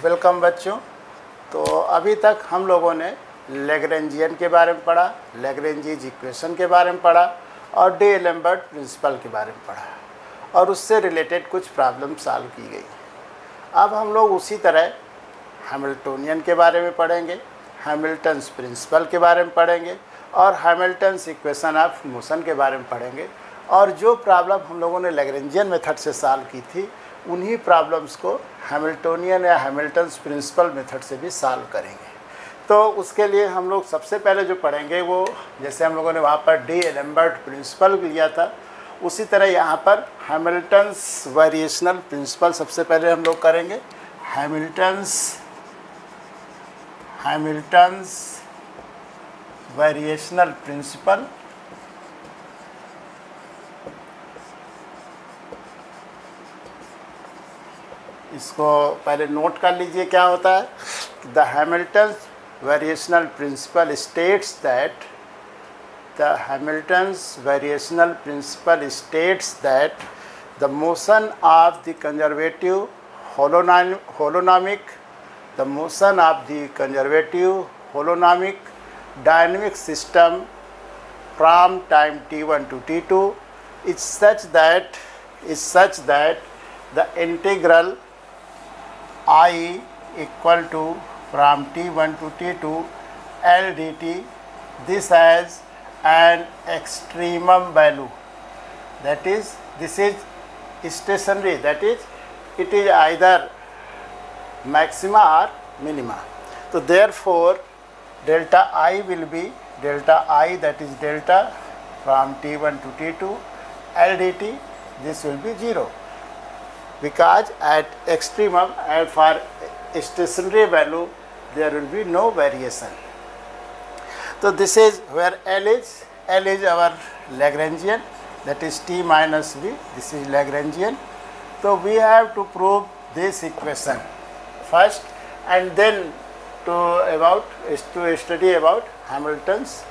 Welcome बच्चों। तो अभी तक हम लोगों ने लैग्रेंजियन के बारे में पढ़ा, लैग्रेंजीज इक्वेशन के बारे में पढ़ा और डी'एलेम्बर्ट प्रिंसिपल के बारे में पढ़ा और उससे रिलेटेड कुछ प्रॉब्लम सॉल्व की गई। अब हम लोग उसी तरह हैमिल्टोनियन के बारे में पढ़ेंगे, हैमिल्टन्स प्रिंसिपल के बारे में पढ़ेंगे और हैमिल्टन्स इक्वेशन ऑफ मोशन के बारे में पढ़ेंगे। और जो प्रॉब्लम हम लोगों ने लैग्रेंजियन मेथड से सॉल्व की थी उन्हीं प्रॉब्लम्स को हैमिल्टोनियन या हैमिल्टन्स प्रिंसिपल मेथड से भी सॉल्व करेंगे। तो उसके लिए हम लोग सबसे पहले जो पढ़ेंगे वो, जैसे हम लोगों ने वहाँ पर डी'एलेम्बर्ट प्रिंसिपल लिया था, उसी तरह यहाँ पर हैमिल्टन्स वेरिएशनल प्रिंसिपल सबसे पहले हम लोग करेंगे। हैमिल्टन्स वेरिएशनल प्रिंसिपल, इसको पहले नोट कर लीजिए क्या होता है। The Hamilton's variational principal states that the motion of the conservative holonomic dynamic system from time t1 to t2 is such that the integral I equal to from t1 to t2 L dt, this has an extremum value, that is this is stationary, that is it is either maxima or minima. So therefore delta I will be delta I, that is delta from t1 to t2 L dt, this will be 0, because at extremum and for stationary value there will be no variation. So this is where L is our Lagrangian, that is t minus v, this is Lagrangian. So we have to prove this equation first and then to study about Hamilton's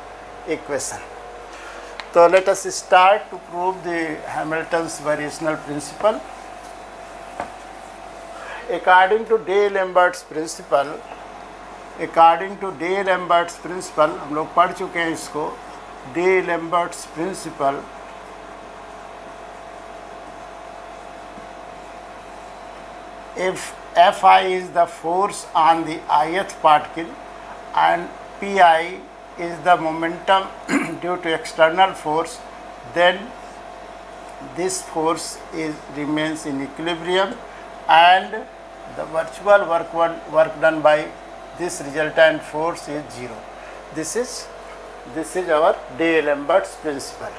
equation. So let us start to prove the Hamilton's variational principle. According to D'Alembert's principle हम लोग पढ़ चुके हैं इसको। D'Alembert's principle if Fi is the force on the ith particle and Pi is the momentum due to external force, then this force remains in equilibrium and the virtual work done by this resultant force is 0. This is our डी'एलेम्बर्ट्स principle.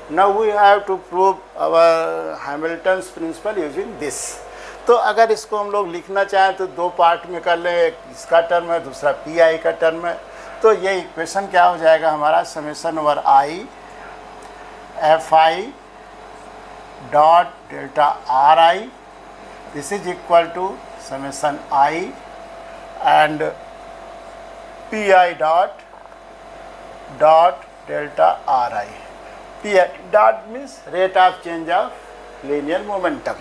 Now we have to prove our Hamilton's principle using this. तो अगर इसको हम लोग लिखना चाहें तो दो part में कर लें, एक इसका टर्म है दूसरा Pi का टर्म है। तो ये इक्वेशन क्या हो जाएगा हमारा, summation over I Fi dot delta Ri, this is equal to summation I and Pi dot delta Ri. Pi dot means rate of change of linear momentum.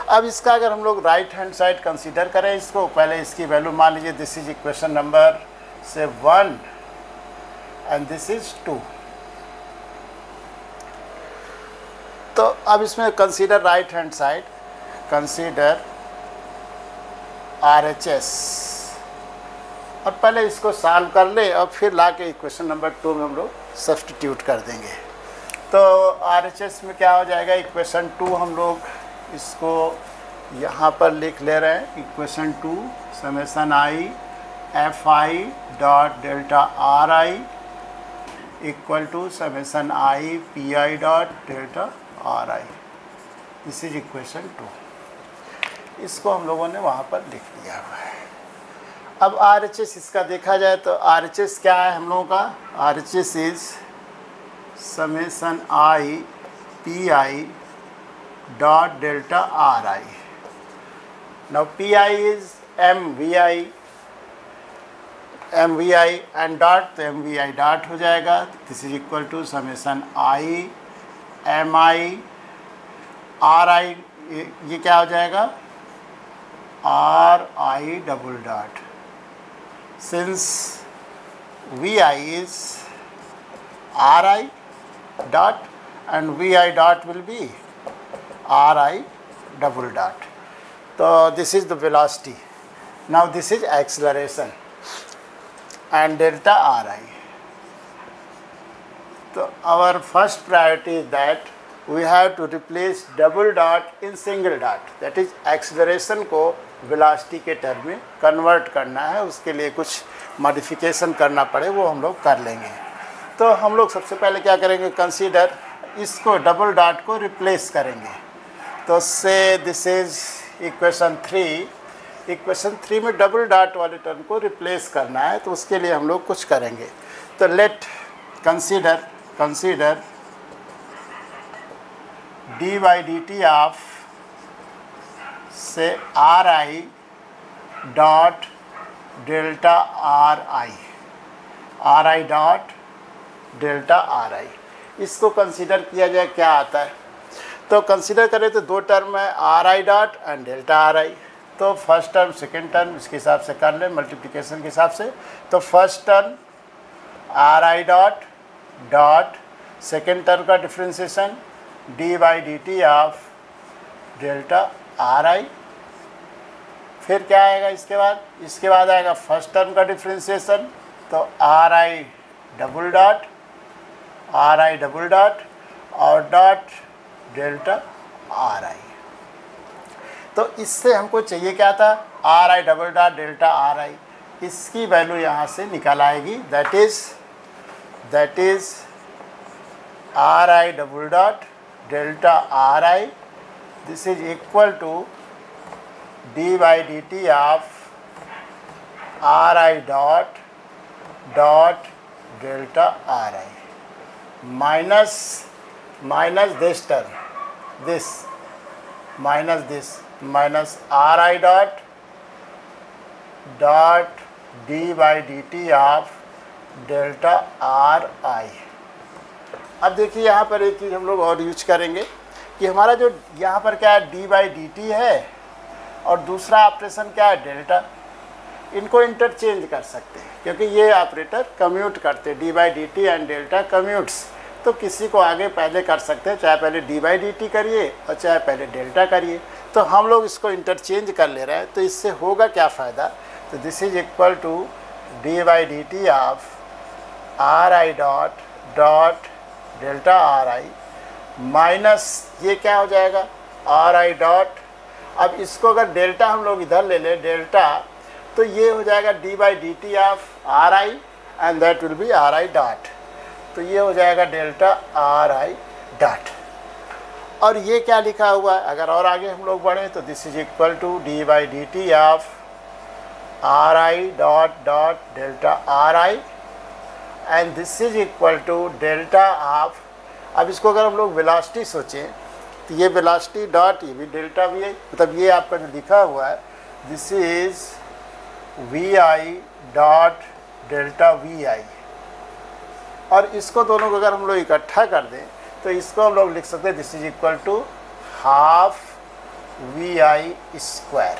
अब इसका अगर हम लोग राइट हैंड साइड कंसीडर करें, इसको पहले इसकी value मान लीजिए, दिस इज इक्वेशन नंबर से 1 एंड दिस इज 2। तो अब इसमें consider right hand side, consider RHS, और पहले इसको सॉल्व कर ले और फिर ला के इक्वेशन नंबर 2 में हम लोग सब्स्टिट्यूट कर देंगे। तो RHS में क्या हो जाएगा, इक्वेशन 2 हम लोग इसको यहाँ पर लिख ले रहे हैं, equation 2 summation I Fi dot delta Ri equal to summation I Pi dot delta Ri, this is equation 2। इसको हम लोगों ने वहाँ पर लिख दिया हुआ है। अब RHS इसका देखा जाए तो RHS क्या है हम लोगों का, RHS is summation I Pi dot delta Ri. Now Pi is MVI and dot, तो MVI dot हो जाएगा, this is equal to summation I Mi R I, ये क्या हो जाएगा, R I double dot, since V I is R I dot and vi dot will be ri double dot. So this is the velocity. Now this is acceleration and delta ri. So our first priority is that we have to replace double dot in single dot. That is acceleration को velocity के term में convert करना है, उसके लिए कुछ modification करना पड़े वो हम लोग कर लेंगे। तो हम लोग सबसे पहले क्या करेंगे, कंसीडर इसको डबल डॉट को रिप्लेस करेंगे। तो से दिस इज इक्वेशन 3, इक्वेशन 3 में डबल डॉट वाले टर्म को रिप्लेस करना है, तो उसके लिए हम लोग कुछ करेंगे। तो let consider D by D T of से R I dot delta R I dot delta R I, इसको कंसीडर किया जाए क्या आता है। तो कंसीडर करें तो दो टर्म है, are I dot and delta R I. तो फर्स्ट टर्म सेकेंड टर्म इसके हिसाब से कर लें मल्टीप्लिकेशन के हिसाब से। तो first term R I dot dot second term का differentiation D by D T of delta R I. फिर क्या आएगा इसके बाद आएगा फर्स्ट टर्म का डिफ्रेंसिएशन, तो आर आई डबल डॉट और डॉट डेल्टा आर आई। तो इससे हमको चाहिए क्या था, R I double dot delta R I, इसकी वैल्यू यहाँ से निकल आएगी। That is R I double dot delta R I, this is equal to D by D T of R I dot delta R I minus this term, this minus ri dot d by dt of delta R आई। अब देखिए यहाँ पर एक चीज़ हम लोग और use करेंगे कि हमारा जो यहाँ पर क्या है, डी बाई डी टी है और दूसरा ऑपरेशन क्या है, डेल्टा। इनको इंटरचेंज कर सकते हैं क्योंकि ये ऑपरेटर कम्यूट करते हैं, D by D T and delta commutes. तो किसी को आगे पहले कर सकते हैं, चाहे पहले डी बाई डी टी करिए और चाहे पहले डेल्टा करिए। तो हम लोग इसको इंटरचेंज कर ले रहे हैं, तो इससे होगा क्या फ़ायदा, तो this is equal to D by D T of R I dot delta R I minus ये क्या हो जाएगा, आर आई डॉट। अब इसको अगर डेल्टा हम लोग इधर ले लें डेल्टा, तो ये हो जाएगा D by D T of R I and that will be are I dot. तो ये हो जाएगा डेल्टा आर आई डॉट। और ये क्या लिखा हुआ है, अगर और आगे हम लोग बढ़ें तो this is equal to D by D T of R I dot delta R I and this is equal to delta of. अब इसको अगर हम लोग वेलोसिटी सोचें तो ये वेलोसिटी डॉट ये भी डेल्टा वी आई, मतलब ये आपका जो लिखा हुआ है this is V I dot delta V I. और इसको दोनों को अगर हम लोग इकट्ठा कर दें तो इसको हम लोग लिख सकते हैं this is equal to half V I square.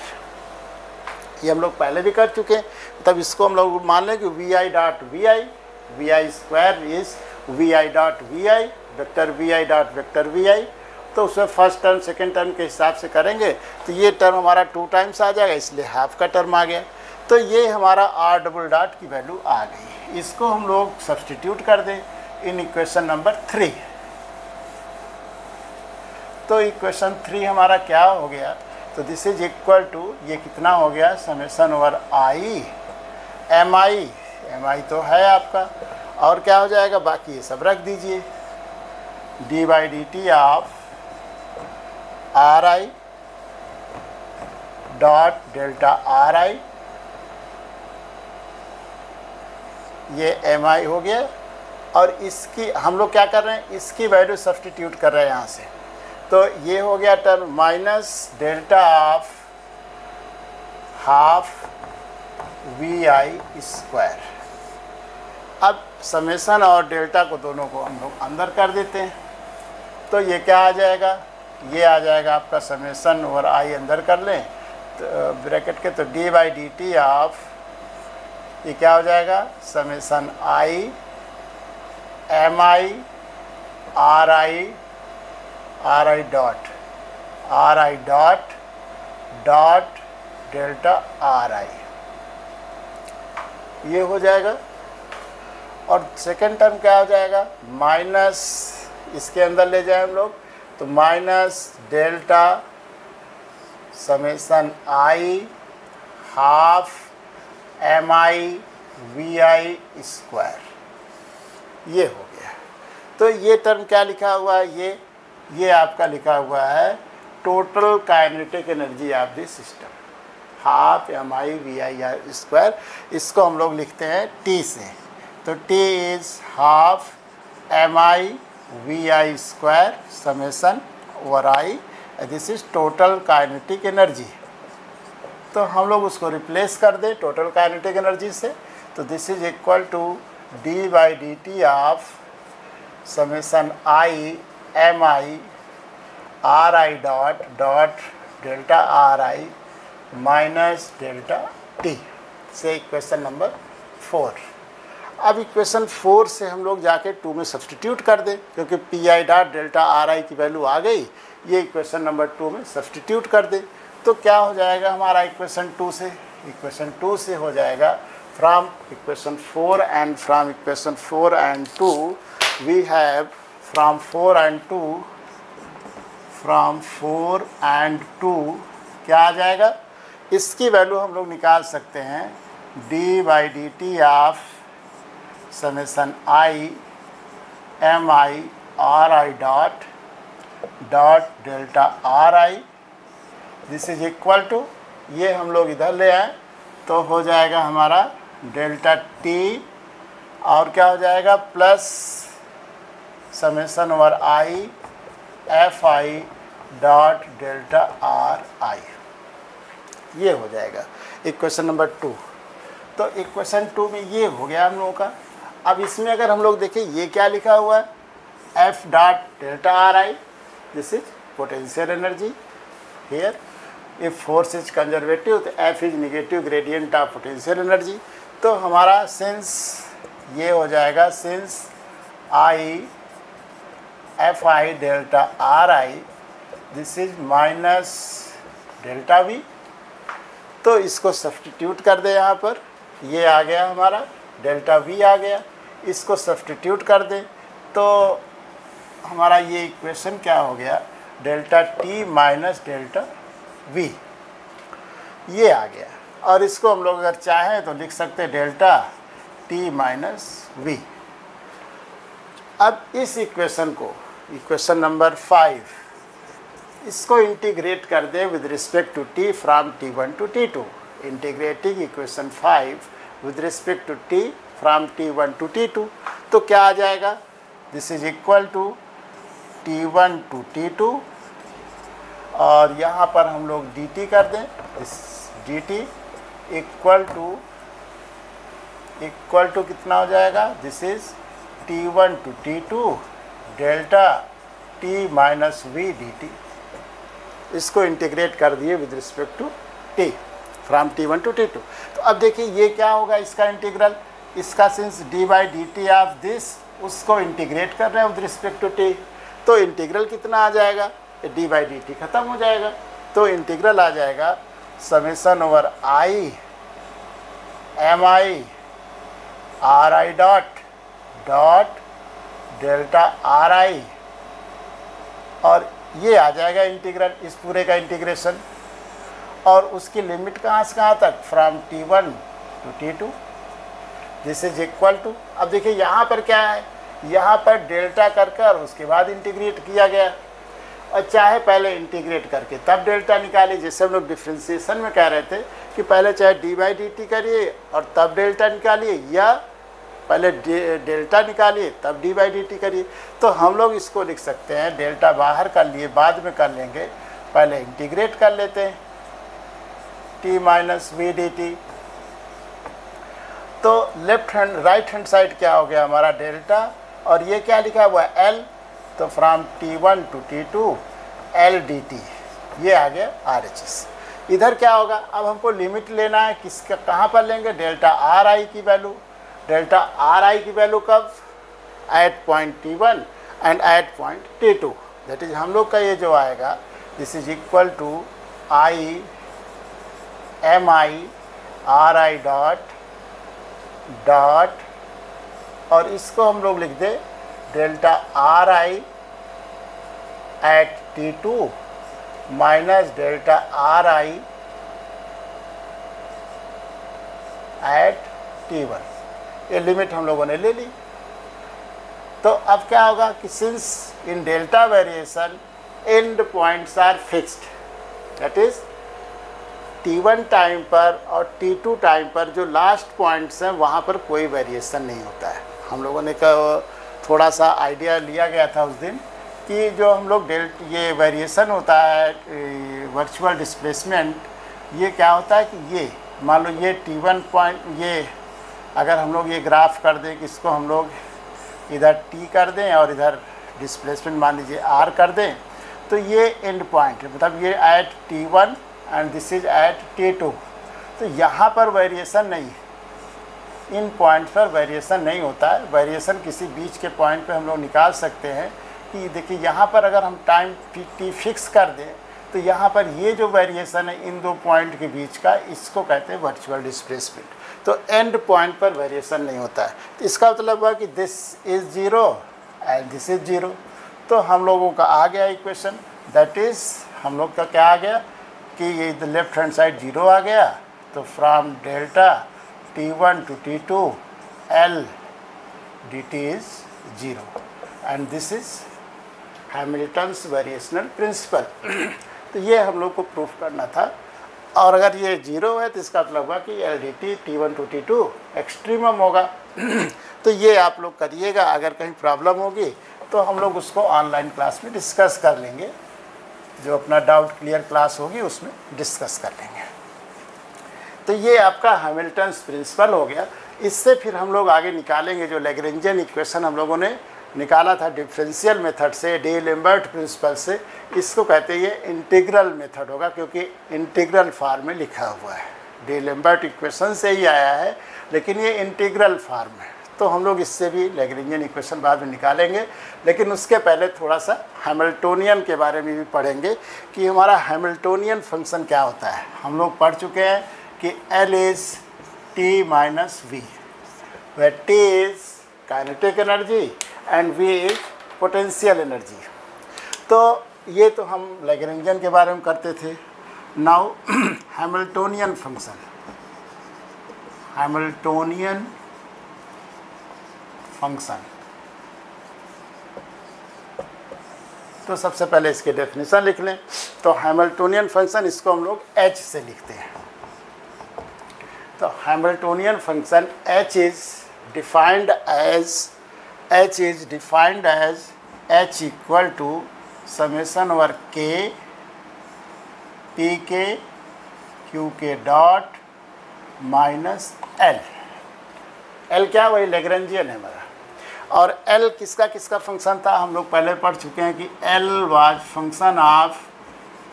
ये हम लोग पहले भी कर चुके हैं, तब इसको हम लोग मान लें कि V I dot V I square is V I dot V I vector V I dot vector V I. तो उसमें फर्स्ट टर्म सेकेंड टर्म के हिसाब से करेंगे तो ये टर्म हमारा 2 टाइम्स आ जाएगा, इसलिए हाफ का टर्म आ गया। तो ये हमारा आर डबल डॉट की वैल्यू आ गई। इसको हम लोग सब्सटीट्यूट कर दें इन इक्वेशन नंबर 3। तो इक्वेशन 3 हमारा क्या हो गया, तो दिस इज इक्वल टू ये कितना हो गया, समेशन ओवर आई एम आई तो है आपका, और क्या हो जाएगा बाकी ये सब रख दीजिए, D by D T of R I dot delta R I, ये एम आई हो गया। और इसकी हम लोग क्या कर रहे हैं, इसकी वैल्यू सब्सटीट्यूट कर रहे हैं यहाँ से। तो ये हो गया term minus delta of half V I square. अब समेशन और डेल्टा को दोनों को हम लोग अंदर कर देते हैं। तो ये क्या आ जाएगा, ये आ जाएगा आपका समेसन ओवर आई अंदर कर लें तो ब्रैकेट के, तो D by D T of, ये क्या हो जाएगा, summation I M I R I dot delta R I, ये हो जाएगा। और सेकेंड टर्म क्या हो जाएगा, माइनस, इसके अंदर ले जाए हम लोग तो minus delta summation I half M I V I square, ये हो गया। तो ये टर्म क्या लिखा हुआ है, ये आपका लिखा हुआ है total kinetic energy of the system, half M I V I square. इसको हम लोग लिखते हैं टी से, तो T is half M I V I square summation over I, this is total kinetic energy. तो हम लोग उसको रिप्लेस कर दें टोटल काइनेटिक एनर्जी से, तो this is equal to D by D T of summation I M I R I dot delta R I minus delta T से equation number 4। अब इक्वेशन 4 से हम लोग जाके 2 में सब्सटीट्यूट कर दें, क्योंकि P I dot delta R आई की वैल्यू आ गई, ये इक्वेशन नंबर 2 में सब्सटीट्यूट कर दें। तो क्या हो जाएगा हमारा इक्वेशन 2 से, इक्वेशन 2 से हो जाएगा from equation 4 and from equation 4 and 2 we have from 4 and 2 क्या आ जाएगा, इसकी वैल्यू हम लोग निकाल सकते हैं D by D T of summation I M I R I dot delta R I, this is equal to, ये हम लोग इधर ले आए तो हो जाएगा हमारा डेल्टा टी, और क्या हो जाएगा plus summation over I F I dot delta R I, ये हो जाएगा इक्वेशन नंबर 2। तो इक्वेशन 2 में ये हो गया हम लोगों का। अब इसमें अगर हम लोग देखें ये क्या लिखा हुआ है, F dot delta R I, this is potential energy here, if force is conservative तो F is negative gradient of potential energy. तो हमारा सिंस ये हो जाएगा, since I F I delta R I this is minus delta V, तो इसको substitute कर दे, यहाँ पर ये आ गया हमारा डेल्टा वी आ गया, इसको सब्सटीट्यूट कर दें तो हमारा ये इक्वेशन क्या हो गया, delta T minus delta we, ये आ गया। और इसको हम लोग अगर चाहें तो लिख सकते हैं डेल्टा टी माइनस वी। अब इस इक्वेशन को, इक्वेशन नंबर 5, इसको इंटीग्रेट कर दें with respect to T from T1 to T2, integrating equation 5 with respect to T from T1 to T2, तो क्या आ जाएगा, this is equal to T1 to T2, और यहाँ पर हम लोग dt कर दें, दिस dt इक्वल टू कितना हो जाएगा, this is T1 to T2 delta t minus V dt, इसको इंटीग्रेट कर दिए with respect to t from T1 to T2। तो अब देखिए ये क्या होगा, इसका इंटीग्रल, इसका since D by D T of this, उसको इंटीग्रेट कर रहे हैं विद रिस्पेक्ट टू t, तो इंटीग्रल कितना आ जाएगा, डी बाई डी टी खत्म हो जाएगा, तो इंटीग्रल आ जाएगा summation over I M I R I dot delta R आई, और ये आ जाएगा इंटीग्रल, इस पूरे का इंटीग्रेशन, और उसकी लिमिट कहाँ से कहाँ तक, from T1 to T2, this is equal to, अब देखिए यहाँ पर क्या है, यहाँ पर डेल्टा कर उसके बाद इंटीग्रेट किया गया, और चाहे पहले इंटीग्रेट करके तब डेल्टा निकालिए, जैसे हम लोग डिफ्रेंसिएशन में कह रहे थे कि पहले चाहे डी बाई डी टी करिए और तब डेल्टा निकालिए, या पहले डेल्टा निकालिए तब डी बाई डी टी करिए। तो हम लोग इसको लिख सकते हैं, डेल्टा बाहर कर लिए, बाद में कर लेंगे, पहले इंटीग्रेट कर लेते हैं T minus V D T. तो left hand right hand side क्या हो गया हमारा डेल्टा, और ये क्या लिखा हुआ है एल, तो from T1 to T2 L D T, ये आ गया आर एच एस। इधर क्या होगा, अब हमको लिमिट लेना है, किसका कहाँ पर लेंगे, डेल्टा आर आई की वैल्यू। डेल्टा आर आई की वैल्यू कब, at point T1 and at point T2, that is हम लोग का ये जो आएगा, this is equal to I M I R I dot और इसको हम लोग लिख दे delta R I at T2 minus delta R I at T1। ये लिमिट हम लोगों ने ले ली। तो अब क्या होगा कि since in delta variation end points are fixed, that is T1 time पर और T2 टाइम पर जो लास्ट पॉइंट्स हैं वहाँ पर कोई वेरिएशन नहीं होता है। हम लोगों ने थोड़ा सा आइडिया लिया गया था उस दिन कि जो हम लोग ये वेरिएशन होता है वर्चुअल डिस्प्लेसमेंट, ये क्या होता है कि ये मान लो ये T1 पॉइंट, ये अगर हम लोग ये ग्राफ कर दें कि इसको हम लोग इधर T कर दें और इधर डिस्प्लेसमेंट मान लीजिए R कर दें, तो ये एंड पॉइंट है, मतलब ये at T1 and this is at T2। तो यहाँ पर वेरिएशन नहीं, इन पॉइंट पर वेरिएशन नहीं होता है। वेरिएशन किसी बीच के पॉइंट पे हम लोग निकाल सकते हैं कि देखिए यहाँ पर अगर हम टाइम T फिक्स कर दें तो यहाँ पर ये जो वेरिएशन है इन दो पॉइंट के बीच का, इसको कहते हैं वर्चुअल डिस्प्लेसमेंट। तो एंड पॉइंट पर वेरिएशन नहीं होता है। तो इसका मतलब हुआ कि this is zero and this is zero. तो हम लोगों का आ गया इक्वेशन, दैट इज़ हम लोग का क्या आ गया कि ये लेफ्ट हैंड साइड ज़ीरो आ गया। तो from delta T1 to T2 L dt is 0 and this is Hamilton's variational principle. तो ये हम लोग को प्रूफ करना था। और अगर ये 0 है तो इसका मतलब हुआ कि L D T T1 to T2 extremum होगा। तो ये आप लोग करिएगा, अगर कहीं प्रॉब्लम होगी तो हम लोग उसको ऑनलाइन क्लास में डिस्कस कर लेंगे, जो अपना डाउट क्लियर क्लास होगी उसमें डिस्कस कर लेंगे। तो ये आपका हैमिल्टन्स प्रिंसिपल हो गया। इससे फिर हम लोग आगे निकालेंगे जो लैग्रेंजियन इक्वेशन हम लोगों ने निकाला था डिफरेंशियल मेथड से, डी लेम्बर्ट प्रिंसिपल से। इसको कहते हैं ये इंटीग्रल मेथड होगा, क्योंकि इंटीग्रल फॉर्म में लिखा हुआ है। डी लेम्बर्ट इक्वेशन से ही आया है, लेकिन ये इंटीग्रल फॉर्म है। तो हम लोग इससे भी लैग्रेंजियन इक्वेशन बाद में निकालेंगे, लेकिन उसके पहले थोड़ा सा हैमिल्टोनियन के बारे में भी पढ़ेंगे कि हमारा हैमिल्टोनियन फंक्शन क्या होता है। हम लोग पढ़ चुके हैं कि L is T minus V, where T is kinetic energy and V is potential energy। तो ये तो हम लैग्रेंजियन के बारे में करते थे। Now Hamiltonian function, Hamiltonian function. तो सबसे पहले इसके डेफिनेशन लिख लें। तो हैमिल्टोनियन फंक्शन, इसको हम लोग H से लिखते हैं। तो Hamiltonian function H is defined as H equal to summation over K Pk Qk dot minus L। L क्या, वही लैग्रेंजियन है हमारा। और L किसका किसका फंक्शन था, हम लोग पहले पढ़ चुके हैं कि L was function of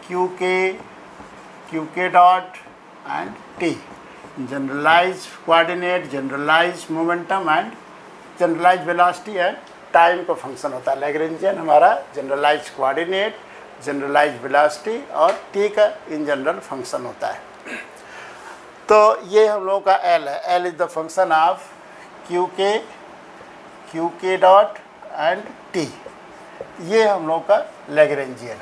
Qk dot and T, generalize coordinate, generalize momentum and generalize velocity and time का फंक्शन होता है। लैग्रेंजियन हमारा जनरलाइज कोऑर्डिनेट, जनरलाइज वेलोसिटी और टी का इन जनरल फंक्शन होता है। तो ये हम लोगों का L है। L is the function of Qk dot and T। ये हम लोग का लैग्रेंजियन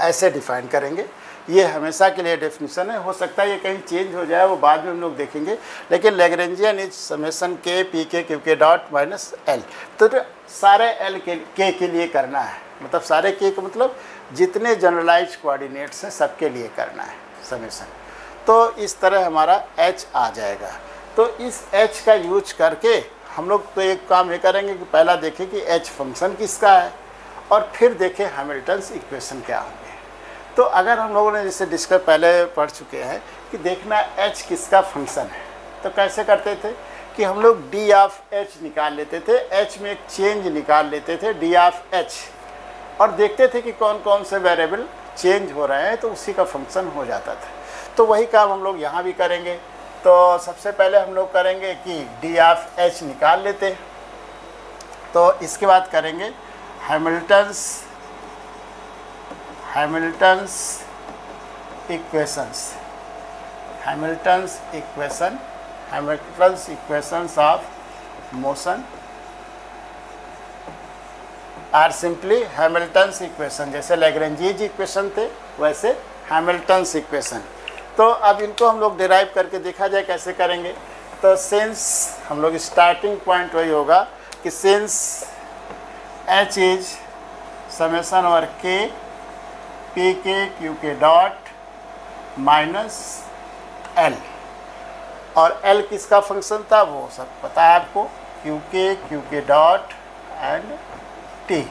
ऐसे डिफाइन करेंगे। ये हमेशा के लिए डेफिनेशन है, हो सकता है ये कहीं चेंज हो जाए, वो बाद में हम लोग देखेंगे। लेकिन Lagrangian is summation K Pk Qk dot minus L। तो सारे L के लिए करना है, मतलब सारे K का मतलब जितने जनरलाइज कोऑर्डिनेट्स हैं सबके लिए करना है समेशन। तो इस तरह हमारा H आ जाएगा। तो इस H का यूज करके हम लोग तो एक काम ये करेंगे कि पहला देखें कि H फंक्शन किसका है और फिर देखें हैमिल्टन्स इक्वेशन क्या होंगे। तो अगर हम लोगों ने जैसे डिस्कस पहले पढ़ चुके हैं कि देखना H किसका फंक्शन है, तो कैसे करते थे कि हम लोग D ऑफ H निकाल लेते थे। H में एक चेंज निकाल लेते थे D ऑफ H। और देखते थे कि कौन कौन से वेरिएबल चेंज हो रहे हैं, तो उसी का फंक्शन हो जाता था। तो वही काम हम लोग यहाँ भी करेंगे। तो सबसे पहले हम लोग करेंगे कि डी ऑफ एच निकाल लेते हैं। तो इसके बाद करेंगे Hamilton's equations, Hamilton's equations of motion are simply Hamilton's equation. जैसे लैग्रेंजीज इक्वेशन थे वैसे हैमिल्टन्स इक्वेशन। तो अब इनको हम लोग डिराइव करके देखा जाए कैसे करेंगे। तो सिंस हम लोग स्टार्टिंग पॉइंट वही होगा कि since H is summation over K P के Q K dot minus L, और एल किसका फंक्शन था वो सब पता है आपको, Q K dot and T.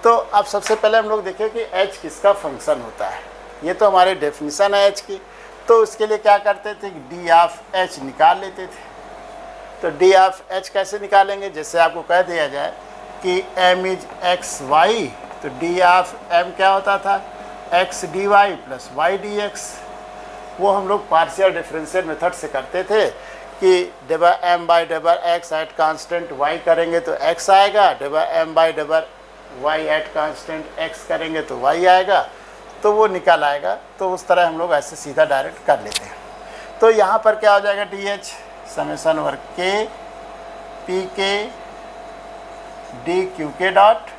तो अब सबसे पहले हम लोग देखें कि एच किसका फंक्शन होता है। ये तो हमारे डेफिनेशन है एच की। तो उसके लिए क्या करते थे कि डी ऑफ एच निकाल लेते थे। तो डी ऑफ एच कैसे निकालेंगे, जैसे आपको कह दिया जाए कि एम इज एक्स वाई, तो डी ऑफ एम क्या होता था, X D Y plus Y D X. वो हम लोग पार्शियल डिफरेंशियल मेथड से करते थे कि डिवा एम बाई डिवा एक्स एट कांस्टेंट वाई करेंगे तो एक्स आएगा, डिवा एम बाई डिवा वाई एट कांस्टेंट एक्स करेंगे तो वाई आएगा, तो वो निकल आएगा। तो उस तरह हम लोग ऐसे सीधा डायरेक्ट कर लेते हैं। तो यहाँ पर क्या हो जाएगा, D H summation over K P के D Q K dot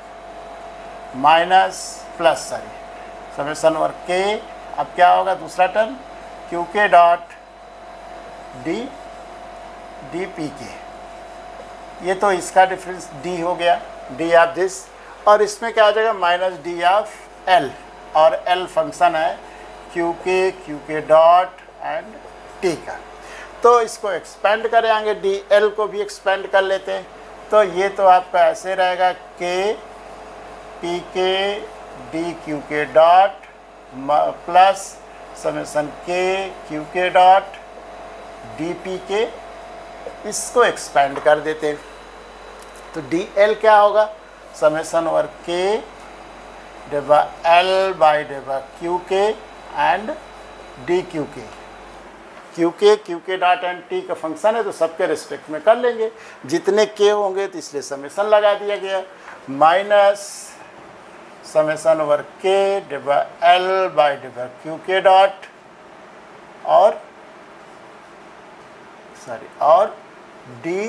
minus plus summation over के, अब क्या होगा दूसरा term Q K dot D P K. ये तो इसका डिफरेंस डी हो गया, डी ऑफ दिस, और इसमें क्या हो जाएगा माइनस डी ऑफ एल, और एल फंक्शन है Q K dot and T का। तो इसको एक्सपेंड करें आगे, डी एल को भी एक्सपेंड कर लेते हैं। तो ये तो आपका ऐसे रहेगा के पी के D Q K dot plus summation के Q K dot D P के, इसको एक्सपेंड कर देते हैं। तो डी एल क्या होगा, समेसन ओवर के डिवा L by diva Q K and D Q K dot and T का फंक्शन है तो सबके रिस्पेक्ट में कर लेंगे। जितने के होंगे तो इसलिए समेसन लगा दिया गया, माइनस समेसन ओवर के डिवा L by diva Q K dot और D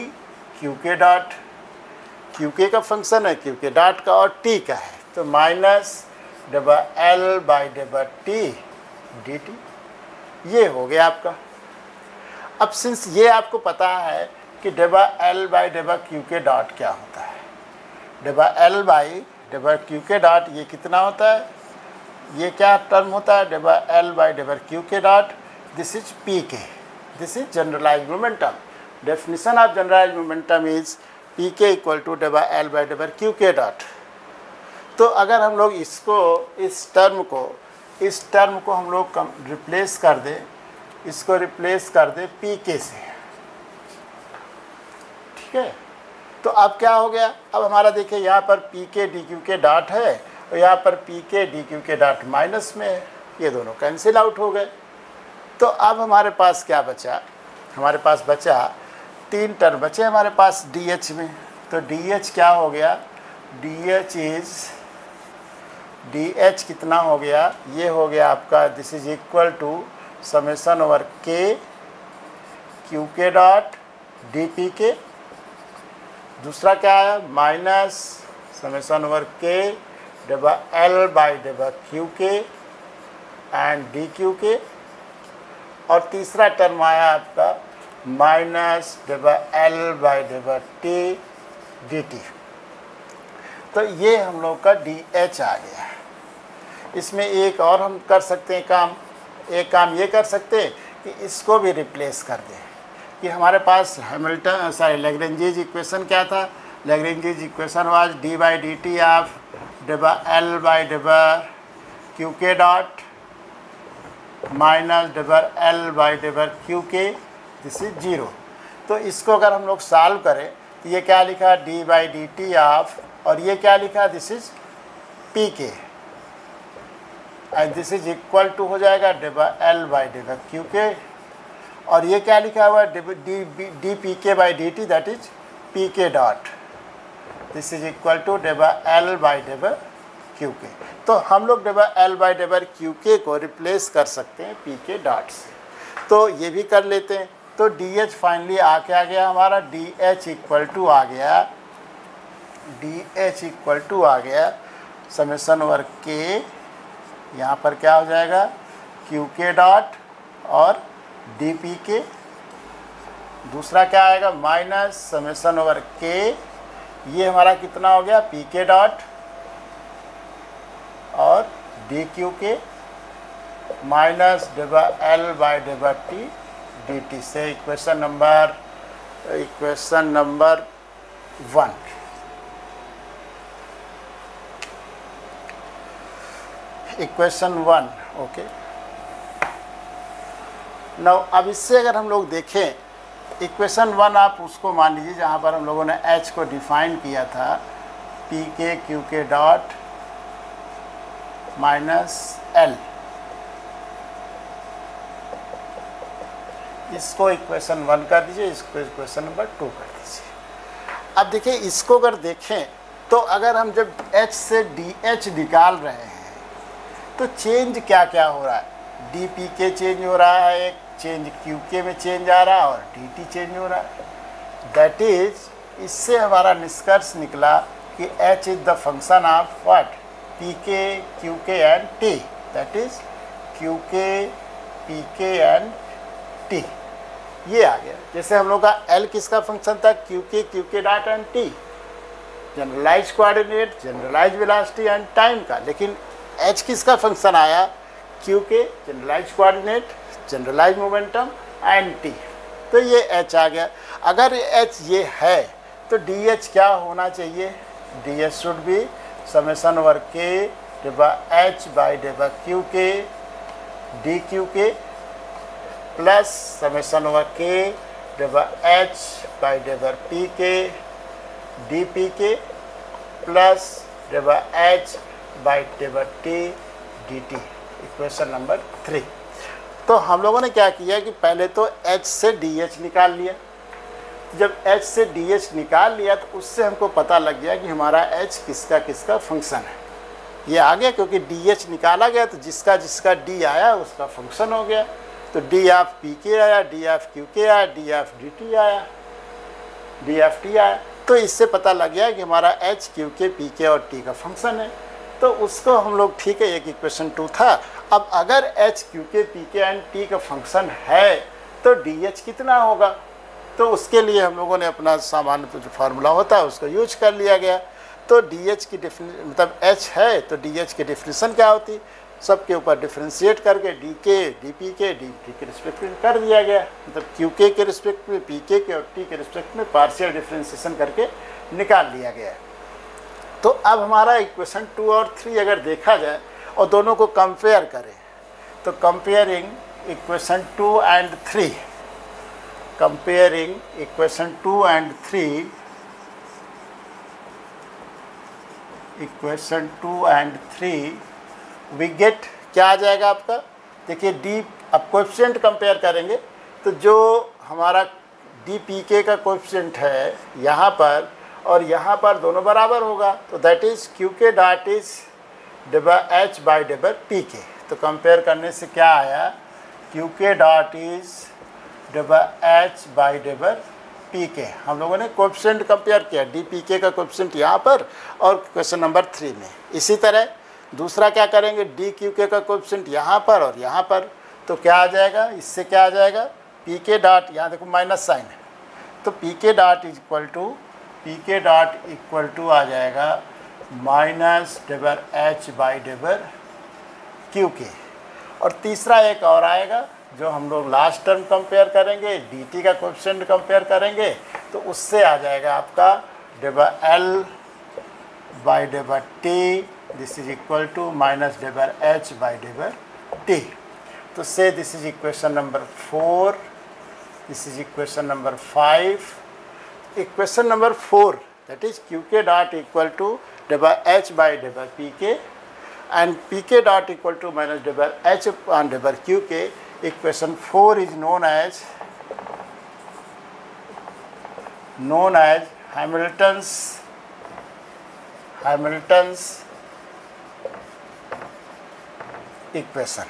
Q K dot, Q के का फंक्शन है क्यू के डॉट का और टी का है, तो माइनस डिवा एल बाई डिवा टी डी टी। ये हो गया आपका। अब सिंस ये आपको पता है कि del L by diva Q K dot क्या होता है, del L by diva Q K dot ये कितना होता है, ये क्या टर्म होता है, del L by diva Q K dot, this is P K, this is generalize momentum. Definition of generalize momentum is P K equal to del L by diva Q K dot. तो अगर हम लोग इसको इस term को हम लोग replace कर दें, इसको रिप्लेस कर दें पी के से, ठीक है। तो अब क्या हो गया, अब हमारा देखिए यहाँ पर पी के डी क्यू के डॉट है और यहाँ पर पी के D Q K dot minus में है, ये दोनों कैंसिल आउट हो गए। तो अब हमारे पास क्या बचा, हमारे पास बचा तीन टर्म बचे हमारे पास डी एच में। तो डी एच क्या हो गया, डी एच कितना हो गया, ये हो गया आपका, this is equal to summation over K Q K dot D P K, दूसरा क्या है माइनस समेसन ओवर के डिवा L by diva Q K and D Q K, और तीसरा टर्म आया आपका माइनस डिवा एल बाई डिवा T D T. तो ये हम लोग का डी एच आ गया। इसमें एक और हम कर सकते हैं काम, एक काम ये कर सकते हैं कि इसको भी रिप्लेस कर दें कि हमारे पास लैग्रेंजीज इक्वेशन क्या था, Lagrange's equation was D by D T of del L by diva Q K dot minus diva L by diva Q K, this is 0। तो इसको अगर हम लोग सॉल्व करें तो ये क्या लिखा, D by D T of, और ये क्या लिखा, this is P K, and this is equal to हो जाएगा L बाई क्यू के, और ये क्या लिखा हुआ है D P K by D T, that is P K dot, this is equal to L by Q K. तो हम लोग L बाई क्यू के को रिप्लेस कर सकते हैं पी के डॉट से, तो ये भी कर लेते हैं। तो डी एच फाइनली आके आ गया हमारा, डी एच इक्वल टू आ गया, डी एच इक्वल टू आ गया समेसन वर्ग के, यहाँ पर क्या हो जाएगा क्यू के डॉट और डी पी के, दूसरा क्या आएगा माइनस समेसन वर्ग के, ये हमारा कितना हो गया पी के डॉट और D Q K minus L by T D T से equation number 1। Equation 1, okay. Now अब इससे अगर हम लोग देखें इक्वेशन 1, आप उसको मान लीजिए जहाँ पर हम लोगों ने H को डिफाइन किया था पी के Q K dot minus L, इसको इक्वेशन 1 कर दीजिए, इसको इक्वेशन नंबर 2 कर दीजिए। अब देखिए इसको अगर देखें तो अगर हम जब H से DH निकाल रहे हैं तो चेंज क्या क्या हो रहा है, डी पी के चेंज हो रहा है, एक चेंज क्यू के में चेंज आ रहा है और डी टी चेंज हो रहा है। दैट इज इससे हमारा निष्कर्ष निकला कि H is the function of what P के Q K and T, that is Q के पी के एंड टी, ये आ गया। जैसे हम लोग का L किसका फंक्शन था Q K dot and T, generalize coordinate, generalize velocity and time का, लेकिन H किसका फंक्शन आया Q K generalize coordinate, generalize momentum and T, तो ये H आ गया। अगर H ये है तो DH क्या होना चाहिए, DH शुड बी समेसन वर्ग के H बाई क्यू के डी क्यू के प्लस समेसन वर्ग के H बाई पी के डी पी के plus H by T D T, equation number 3। तो हम लोगों ने क्या किया कि पहले तो H से DH निकाल लिया, जब H से DH निकाल लिया तो उससे हमको पता लग गया कि हमारा H किसका किसका फंक्शन है, ये आ गया क्योंकि DH निकाला गया तो जिसका जिसका D आया उसका फंक्शन हो गया। तो D ऑफ पी के आया, D ऑफ क्यू के आया, D ऑफ डी टी आया, D ऑफ टी आया। तो इससे पता लग गया कि हमारा H क्यू के पी के और T का फंक्शन है, तो उसको हम लोग ठीक है, एक इक्वेशन 2 था। अब अगर H क्यू के पी के एंड T का फंक्शन है तो DH कितना होगा, तो उसके लिए हम लोगों ने अपना सामान्य जो फार्मूला होता है उसको यूज कर लिया गया। तो DH की मतलब H है तो DH की डेफिनेशन क्या होती, सबके ऊपर डिफ्रेंशिएट करके डी के डी पी के डी टी के रिस्पेक्ट में कर दिया गया, मतलब क्यू के रिस्पेक्ट में पी के और टी के रिस्पेक्ट में पार्शियल डिफ्रेंशिएशन करके निकाल लिया गया। तो अब हमारा इक्वेशन 2 और 3 अगर देखा जाए और दोनों को कंपेयर करें तो comparing equation 2 and 3, comparing equation 2 and 3, equation 2 and 3 we get क्या आ जाएगा आपका, देखिए डी, अब कोएफिशिएंट कंपेयर करेंगे तो जो हमारा डी पी के का कोएफिशिएंट है यहाँ पर और यहाँ पर दोनों बराबर होगा, तो that is Q K dot is H by P के। तो कंपेयर करने से क्या आया, Q K dot is H by P के। हम लोगों ने कोएफिशिएंट कंपेयर किया, डी पी के का कोएफिशिएंट यहाँ पर और क्वेश्चन नंबर 3 में। इसी तरह दूसरा क्या करेंगे, डी क्यू के का कोएफिशिएंट यहाँ पर और यहाँ पर, तो क्या आ जाएगा, इससे क्या आ जाएगा, पी के डॉट, यहाँ देखो माइनस साइन है, तो P K dot equal to आ जाएगा minus H by Q K. और तीसरा एक और आएगा जो हम लोग लास्ट टर्म कंपेयर करेंगे, डी टी का कोएफिशिएंट कंपेयर करेंगे तो उससे आ जाएगा आपका L by T, this is equal to minus H by T. तो से this is equation number 4, this is equation number 5। Equation number 4 that is qk dot equal to double h by double pk and pk dot equal to minus double h upon double qk. Equation 4 is known as Hamilton's equation.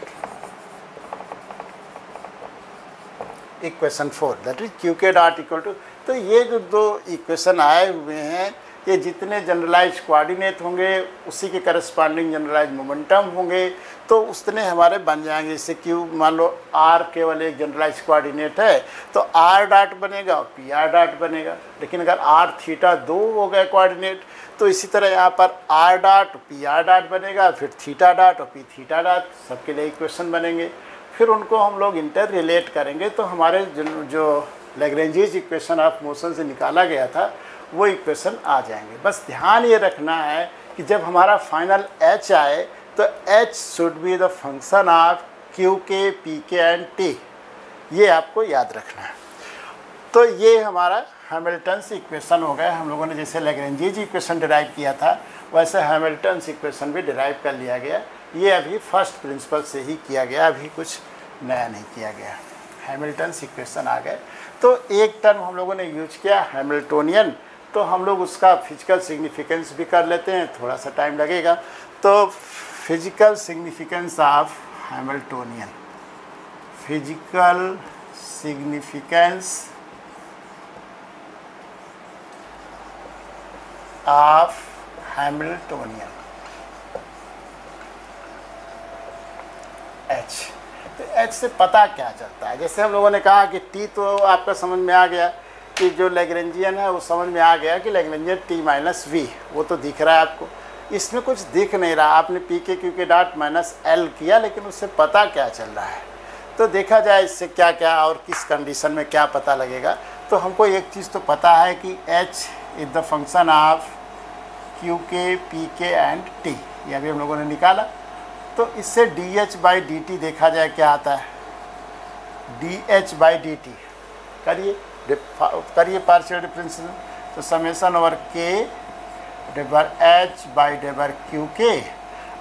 Equation 4 that is qk dot equal to. तो ये जो दो equation आए हुए हैं ये जितने generalise coordinate होंगे उसी के करस्पॉन्डिंग जनरलाइज मोमेंटम होंगे तो उतने हमारे बन जाएंगे. इससे क्यू मान लो आर केवल एक जनरलाइज कोऑर्डिनेट है तो आर डॉट बनेगा और पी आर डॉट बनेगा. लेकिन अगर आर थीटा 2 हो गए कोऑर्डिनेट तो इसी तरह यहाँ पर R dot P R dot बनेगा, फिर थीटा डॉट और पी थीटा डॉट, सबके लिए इक्वेशन बनेंगे. फिर उनको हम लोग इंटर रिलेट करेंगे तो हमारे जो लैग्रेंजीज इक्वेशन ऑफ मोशन से निकाला गया था वो इक्वेशन आ जाएंगे. बस ध्यान ये रखना है कि जब हमारा फाइनल h आए तो h should be the function of Q के पी के एंड टी. ये आपको याद रखना है. तो ये हमारा हैमिल्टन्स इक्वेशन हो गया. हम लोगों ने जैसे लैग्रेंजीज इक्वेशन डिराइव किया था वैसे हैमिल्टन्स इक्वेशन भी डिराइव कर लिया गया. ये अभी फर्स्ट प्रिंसिपल से ही किया गया, अभी कुछ नया नहीं किया गया. हैमिल्टन्स इक्वेशन आ गए. तो एक टर्म हम लोगों ने यूज किया हैमिल्टोनियन. तो हम लोग उसका फिजिकल सिग्निफिकेंस भी कर लेते हैं, थोड़ा सा टाइम लगेगा. तो physical significance of Hamiltonian, physical significance of Hamiltonian H. तो H से पता क्या चलता है. जैसे हम लोगों ने कहा कि T तो आपका समझ में आ गया कि जो लैग्रेंजियन है वो समझ में आ गया कि लैग्रेंजियन T माइनस वी, वो तो दिख रहा है आपको. इसमें कुछ दिख नहीं रहा. आपने पी के Q K dot minus L किया लेकिन उससे पता क्या चल रहा है. तो देखा जाए इससे क्या क्या और किस कंडीशन में क्या पता लगेगा. तो हमको एक चीज़ तो पता है कि H is the function of Q के पी के एंड टी. ये अभी हम लोगों ने निकाला. तो इससे D H by D T देखा जाए क्या आता है. D H by D T करिए पार्शियल डिफरेंशियल. तो summation over K del H by del Q K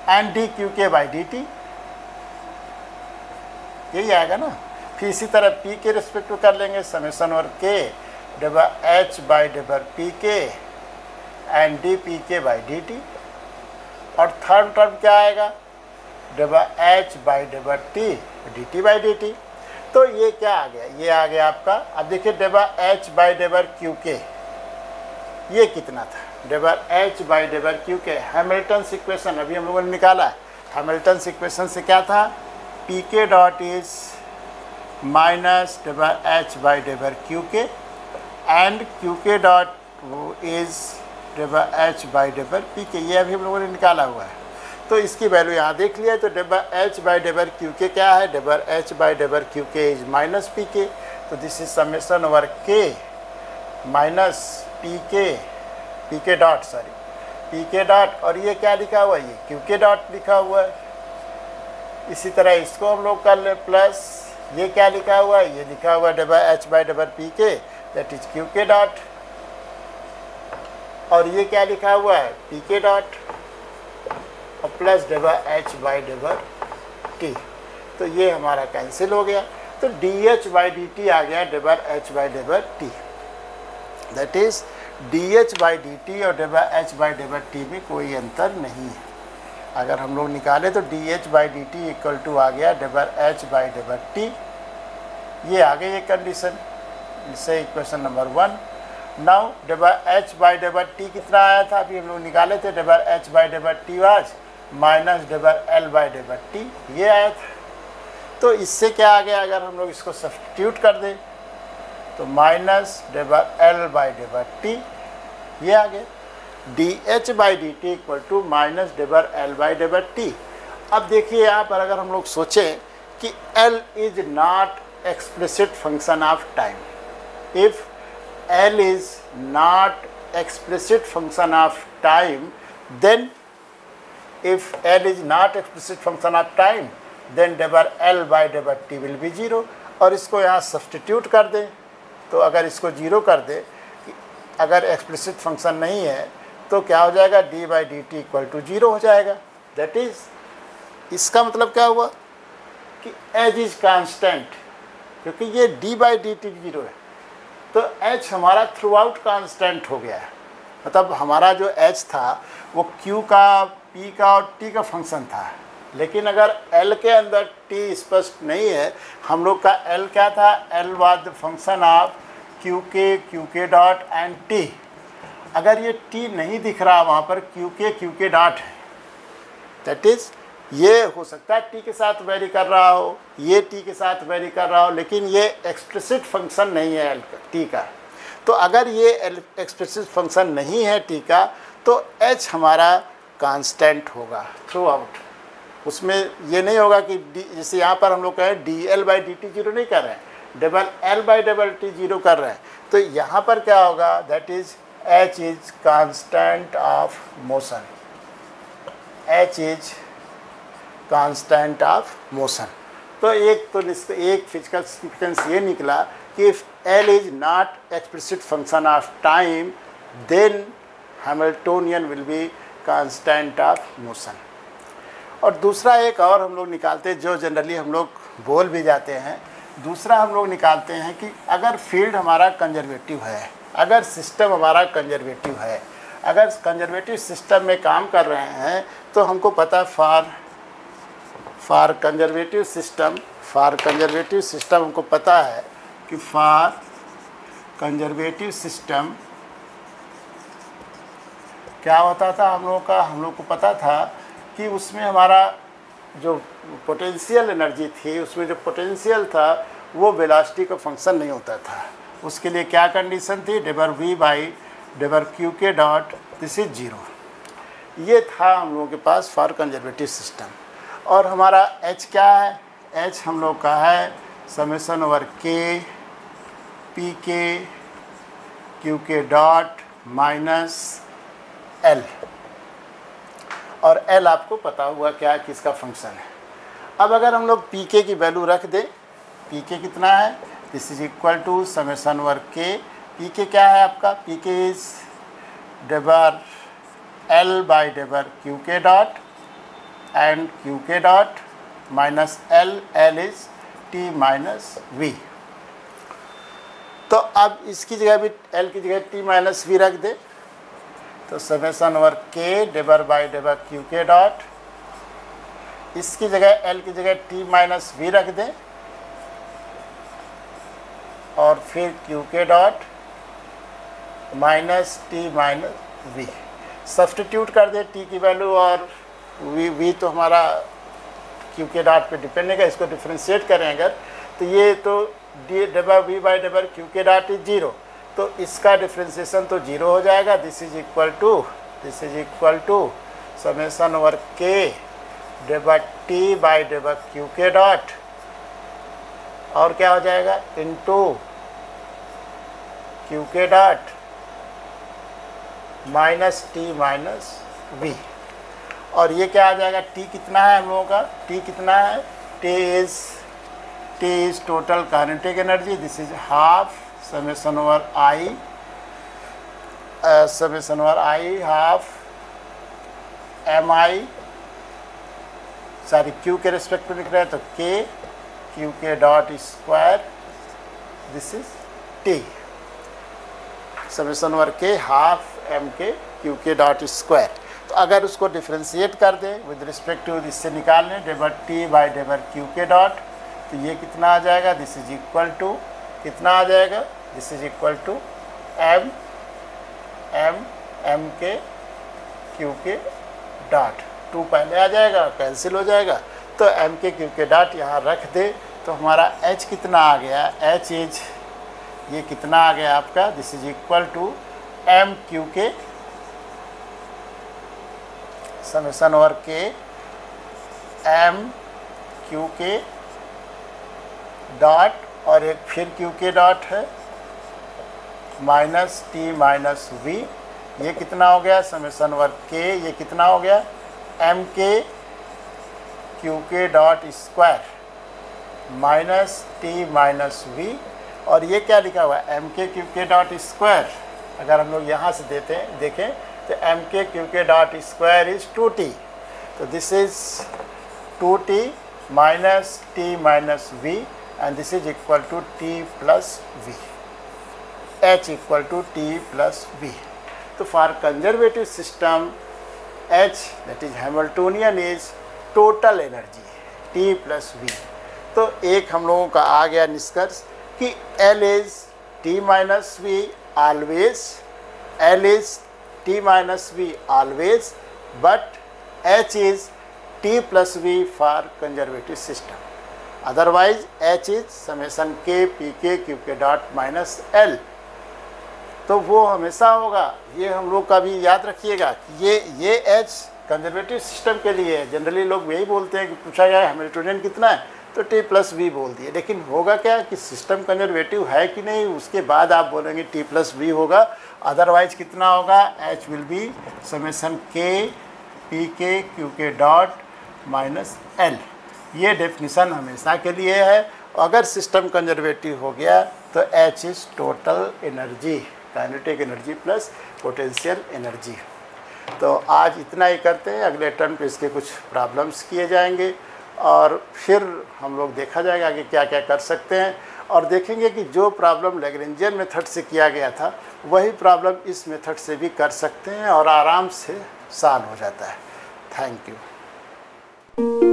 and D Q के बाई डी टी, यही आएगा ना. फिर इसी तरह पी के रिस्पेक्ट में कर लेंगे summation over K del H by del P K and D P K by D T. और थर्ड टर्म क्या आएगा del H by del T D T by D T. तो ये क्या आ गया, ये आ गया आपका. अब देखिए डिवर एच बाई डिवर क्यू के ये कितना था. डिवर एच बाई डिवर क्यू के हैमिल्टन्स इक्वेशन अभी हम लोगों ने निकाला है. हैमिल्टन्स इक्वेशन से क्या था P K dot is minus del H by del Q K and Q K dot वो is del H by del P K. ये अभी हम लोगों ने निकाला हुआ है. तो इसकी वैल्यू यहाँ देख लिया. तो डिवर एच बाई डिवर क्यू के क्या है, डिवर एच बाई डिवर क्यू के इज माइनस पी के. तो दिस इज समेसन ओवर के minus P K dot sorry P K dot. और ये क्या लिखा हुआ है, ये क्यू के डॉट लिखा हुआ है. इसी तरह इसको हम लोग कर ले प्लस ये क्या लिखा हुआ है, ये लिखा हुआ है डिवर एच बाई डिवर पी के that is Q K dot. और ये क्या लिखा हुआ है पी के डॉट और plus del H by del T. तो ये हमारा कैंसिल हो गया. तो D H by D T आ गया del H by del T. That is D H by D T और del H by del T में कोई अंतर नहीं है. अगर हम लोग निकालें तो D H by D T equal to आ गया del H by del T. ये आ गई ये कंडीशन. इससे equation number 1. Now del H by del T कितना आया था अभी हम लोग निकाले थे. Del H by del T was minus del L by del T, ये आया था. तो इससे क्या आ गया अगर हम लोग इसको सब्स्टिट्यूट कर दें तो minus del L by del T ये आ गया. D H by D T equal to minus del L by del t. अब देखिए यहाँ पर अगर हम लोग सोचें कि L is not explicit function of time. If L is not explicit function of time then if L is not explicit function of time then diver L by diver T will be 0. और इसको यहाँ substitute कर दें तो अगर इसको 0 कर दें अगर एक्सप्लिसिट फंक्शन नहीं है तो क्या हो जाएगा, D by D T equal to 0 हो जाएगा। दैट इज़, इसका मतलब क्या हुआ कि एच इज कांस्टेंट, क्योंकि ये डी बाई डी टी 0 है तो एच हमारा थ्रू आउट कांस्टेंट हो गया है। मतलब हमारा जो एच था वो क्यू का, पी का और टी का फंक्शन था, लेकिन अगर एल के अंदर टी स्पष्ट नहीं है, हम लोग का एल क्या था, L was the function of Q K dot and T. अगर ये टी नहीं दिख रहा वहाँ पर क्यू के डॉट है, दैट इज़ ये हो सकता है टी के साथ वेरी कर रहा हो, ये टी के साथ वेरी कर रहा हो, लेकिन ये एक्सप्लिसिट फंक्शन नहीं है एल का, टी का। तो अगर ये एक्सप्लिसिट फंक्शन नहीं है टी का तो एच हमारा कांस्टेंट होगा थ्रू आउट। उसमें ये नहीं होगा कि डी, जैसे यहाँ पर हम लोग कहें D L by D T 0 नहीं कर रहे हैं, double L by double T 0 कर रहे हैं, तो यहाँ पर क्या होगा, that is H is constant of motion, H is constant of motion. तो एक फिजिकल सिग्निफिकेंस ये निकला कि if L is not explicit function of time then Hamiltonian will be constant of motion. और दूसरा एक और हम लोग निकालते हैं जो जनरली हम लोग बोल भी जाते हैं, दूसरा हम लोग निकालते हैं कि अगर फील्ड हमारा कंजर्वेटिव है, अगर सिस्टम हमारा कंजर्वेटिव है, अगर कंजर्वेटिव सिस्टम में काम कर रहे हैं तो हमको पता फॉर कंजर्वेटिव सिस्टम हमको पता है कि फॉर कंजर्वेटिव सिस्टम क्या होता था हम लोग को पता था कि उसमें हमारा जो पोटेंशियल एनर्जी थी, उसमें जो पोटेंशियल था वो वेलोसिटी का फंक्शन नहीं होता था। उसके लिए क्या कंडीशन थी, डेबर वी बाई डेबर Q K dot this is 0। ये था हम लोगों के पास फॉर कंजर्वेटिव सिस्टम। और हमारा एच क्या है, एच हम लोग का है समेसन ओवर के पी के Q K dot minus L, और एल आपको पता हुआ क्या किसका फंक्शन है। अब अगर हम लोग पी के की वैल्यू रख दें, पी के कितना है, this is equal to summation over K, P K क्या है आपका, पी के इज डेबर एल बाई डेबर Q K dot and Q K dot minus L, L is T minus V. तो अब इसकी जगह भी एल की जगह टी माइनस वी रख दे, तो समेसन ओवर के डेबर बाई डेबर क्यू के डॉट, इसकी जगह एल की जगह टी माइनस वी रख दें, और फिर Q K dot minus T minus V substitute कर दे टी की वैल्यू, और वी तो हमारा क्यू के डॉट पे डिपेंड है, इसको डिफ्रेंशिएट करें अगर तो ये तो डी डेबर वी बाई डेबर क्यू के डॉट इज 0, तो इसका डिफ्रेंशिएशन तो 0 हो जाएगा। This is equal to summation over K डेबर टी बाई डेबर क्यू के डॉट, और क्या हो जाएगा into Q K dot minus T minus V. और ये क्या आ जाएगा, टी कितना है हम लोगों का, टी कितना है, T is total kinetic energy, this is half summation over I half M I, sorry Q K respect में लिख रहे हैं तो K Q K dot square, this is T summation over K half M K Q K dot square. तो अगर उसको differentiate कर दें विद रिस्पेक्ट टू इससे निकाल लें डेबर टी बाई डेबर क्यू के डॉट, तो ये कितना आ जाएगा, दिस इज इक्वल टू कितना आ जाएगा, this is equal to M K Q K dot, 2 पहले आ जाएगा कैंसिल हो जाएगा, तो M K Q K dot यहाँ रख दे तो हमारा एच कितना आ गया, एच इज ये कितना आ गया आपका, this is equal to M Q K summation over K M Q K dot, और एक फिर क्यू के डॉट है माइनस टी माइनस वी, ये कितना हो गया समेसन ओवर के, ये कितना हो गया M K Q K dot square minus T minus V, और ये क्या लिखा हुआ है M K Q K dot square, अगर हम लोग यहाँ से देखें तो M K Q K dot square is 2t, तो this is 2t minus T minus v and this is equal to t plus v, h equal to t plus v. तो for conservative system H that is Hamiltonian is total energy T plus V। तो एक हम लोगों का आ गया निष्कर्ष कि L is T minus V always, L is T minus V always, but H is T plus V for conservative system, otherwise H is summation K Pk Qk dot minus L। तो वो हमेशा होगा, ये हम लोग का भी याद रखिएगा कि ये एच कंजर्वेटिव सिस्टम के लिए है। जनरली लोग यही बोलते हैं कि पूछा गया हैमिल्टोनियन कितना है तो टी प्लस वी बोल दिए, लेकिन होगा क्या कि सिस्टम कंजर्वेटिव है कि नहीं उसके बाद आप बोलेंगे टी प्लस वी होगा, अदरवाइज कितना होगा, एच विल बी समेसन के पी के Q K dot minus L. ये डेफिनेशन हमेशा के लिए है। अगर सिस्टम कंजर्वेटिव हो गया तो H is total energy, kinetic energy plus potential energy. तो आज इतना ही करते हैं, अगले टर्म पे इसके कुछ प्रॉब्लम्स किए जाएंगे और फिर हम लोग देखा जाएगा कि क्या क्या कर सकते हैं, और देखेंगे कि जो प्रॉब्लम लैग्रेंजियन मेथड से किया गया था वही प्रॉब्लम इस मेथड से भी कर सकते हैं और आराम से सॉल्व हो जाता है। Thank you.